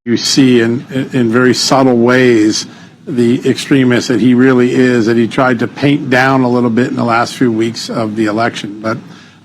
You see in very subtle ways the extremist that he really is, that he tried to paint down a little bit in the last few weeks of the election. But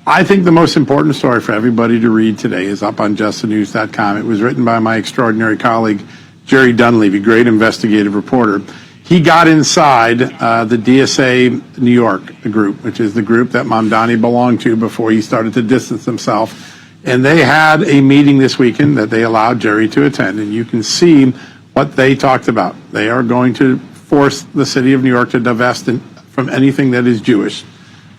I think the most important story for everybody to read today is up on justthenews.com. It was written by my extraordinary colleague, Jerry Dunleavy, great investigative reporter. He got inside the DSA New York group, which is the group that Mandani belonged to before he started to distance himself. And they had a meeting this weekend that they allowed Jerry to attend, and you can see what they talked about. They are going to force the city of New York to divest from anything that is Jewish.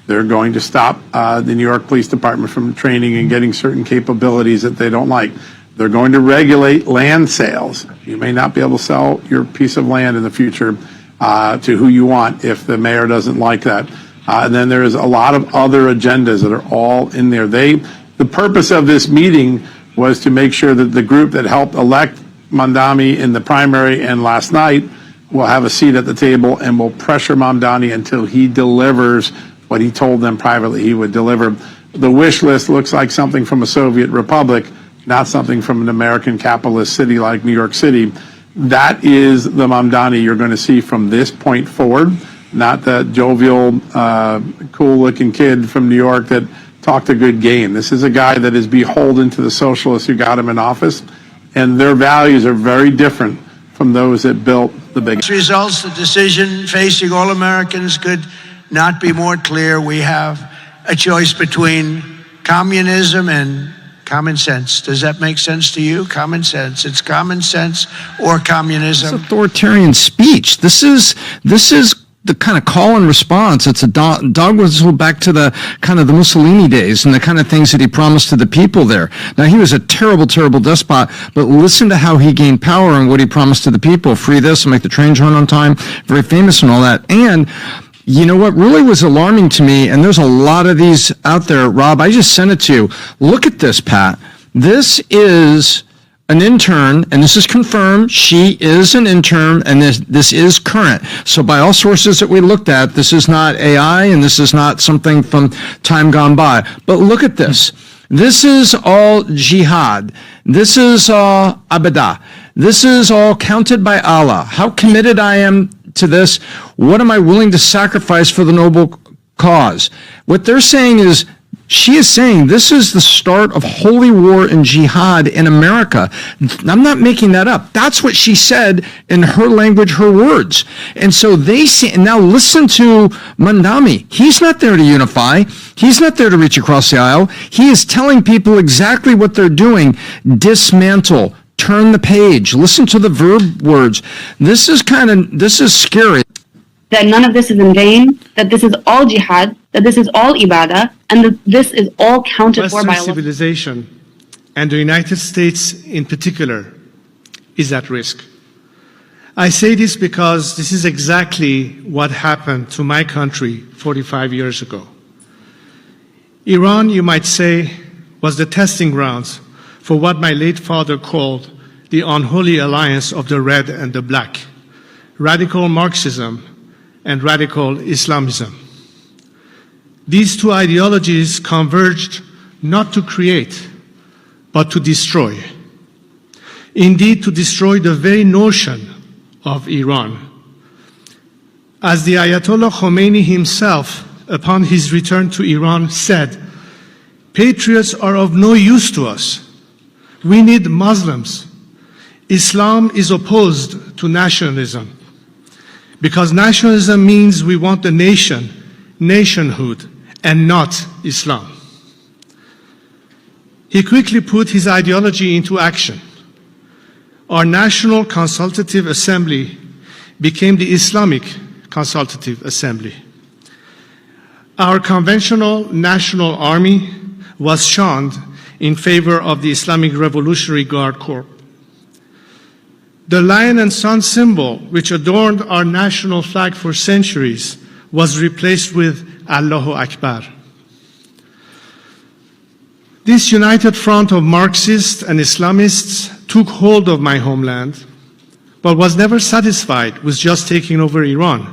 They're going to stop the New York Police Department from training and getting certain capabilities that they don't like. They're going to regulate land sales. You may not be able to sell your piece of land in the future to who you want if the mayor doesn't like that. And then there's a lot of other agendas that are all in there. The purpose of this meeting was to make sure that the group that helped elect Mandani in the primary and last night will have a seat at the table and will pressure Mandani until he delivers what he told them privately he would deliver. The wish list looks like something from a Soviet republic, not something from an American capitalist city like New York City. That is the Mandani you're going to see from this point forward, not the jovial, cool-looking kid from New York that talked a good game. This is a guy that is beholden to the socialists who got him in office, and their values are very different from those that built the big. Results, the decision facing all Americans could not be more clear. We have a choice between communism and common sense. Does that make sense to you? Common sense. It's common sense or communism. It's authoritarian speech. This is the kind of call and response. It's a dog whistle back to the kind of the Mussolini days and the kind of things that he promised to the people there. Now, he was a terrible, terrible despot, but listen to how he gained power and what he promised to the people. Free this and make the trains run on time. Very famous and all that. And you know what really was alarming to me, and there's a lot of these out there, Rob, I just sent it to you. Look at this, Pat. This is an intern, and this is confirmed. She is an intern, and this is current. So by all sources that we looked at, this is not AI, and this is not something from time gone by. But look at this. This is all jihad. This is all abadah. This is all counted by Allah. How committed I am to this. What am I willing to sacrifice for the noble cause? What they're saying is, she is saying this is the start of holy war and jihad in America. I'm not making that up. That's what she said in her language, her words. And so they say, and now listen to Mandani. He's not there to unify. He's not there to reach across the aisle. He is telling people exactly what they're doing. Dismantle. Turn the page. Listen to the verb words. This is scary. That none of this is in vain, that this is all jihad, that this is all ibadah, and that this is all counted for by Allah. Civilization, and the United States in particular, is at risk. I say this because this is exactly what happened to my country 45 years ago. Iran, you might say, was the testing grounds for what my late father called the unholy alliance of the red and the black, radical Marxism and radical Islamism. These two ideologies converged not to create, but to destroy. Indeed, to destroy the very notion of Iran. As the Ayatollah Khomeini himself, upon his return to Iran, said, "Patriots are of no use to us. We need Muslims. Islam is opposed to nationalism, because nationalism means we want the nation, nationhood, and not Islam." He quickly put his ideology into action. Our National Consultative Assembly became the Islamic Consultative Assembly. Our conventional National Army was shunned in favor of the Islamic Revolutionary Guard Corps. The lion and sun symbol, which adorned our national flag for centuries, was replaced with Allahu Akbar. This united front of Marxists and Islamists took hold of my homeland, but was never satisfied with just taking over Iran,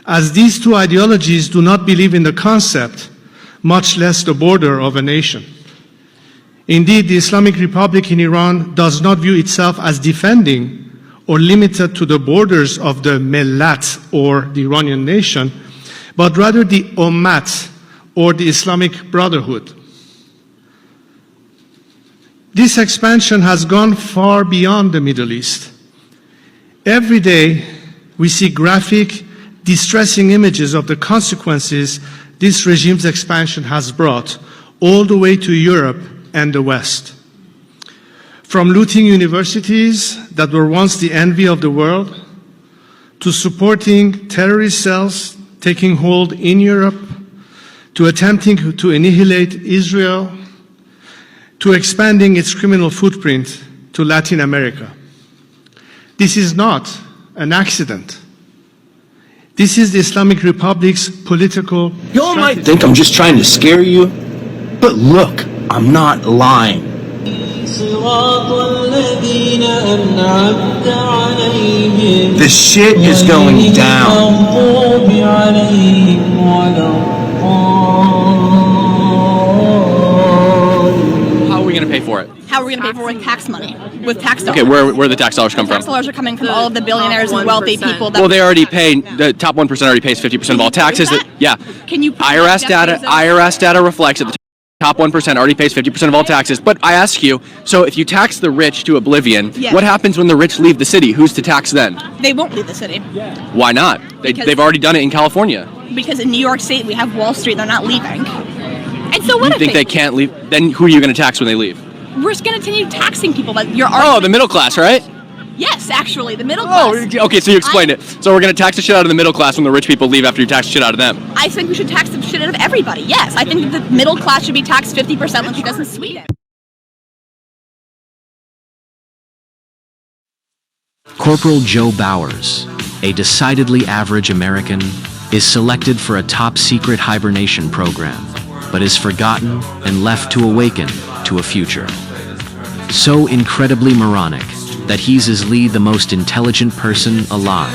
as these two ideologies do not believe in the concept, much less the border of a nation. Indeed, the Islamic Republic in Iran does not view itself as defending or limited to the borders of the Millat, or the Iranian nation, but rather the Ummat, or the Islamic Brotherhood. This expansion has gone far beyond the Middle East. Every day, we see graphic, distressing images of the consequences this regime's expansion has brought all the way to Europe and the West. From looting universities that were once the envy of the world, to supporting terrorist cells taking hold in Europe, to attempting to annihilate Israel, to expanding its criminal footprint to Latin America. This is not an accident. This is the Islamic Republic's political Y'all might strategy. think I'm just trying to scare you, but look, I'm not lying. This shit is going down. How are we going to pay for it? How are we going to pay for it with tax money? With tax dollars? Okay, where the tax dollars come from? Tax dollars are coming from all of the billionaires and wealthy people. That Well, they already pay, the top 1% already pays 50% of all taxes. Yeah. Can you? IRS data reflects that the top 1% already pays 50% of all taxes. But I ask you, so if you tax the rich to oblivion, Yes. what happens when the rich leave the city? Who's to tax then? They won't leave the city Why not? Because- They've already done it in California. because in New York State we have Wall Street. They're not leaving. And so what You if think they can't leave? Then who are you going to tax when they leave? We're just going to continue taxing people. But you're Oh, the middle class, right? Yes, actually, the middle Oh, class. okay, so you explained it. So we're going to tax the shit out of the middle class when the rich people leave after you tax the shit out of them. I think we should tax the shit out of everybody. Yes, I think the middle class should be taxed 50% like it does in Sweden. Corporal Joe Bowers, a decidedly average American, is selected for a top-secret hibernation program, but is forgotten and left to awaken to a future. So incredibly moronic that he's as Lee the most intelligent person alive.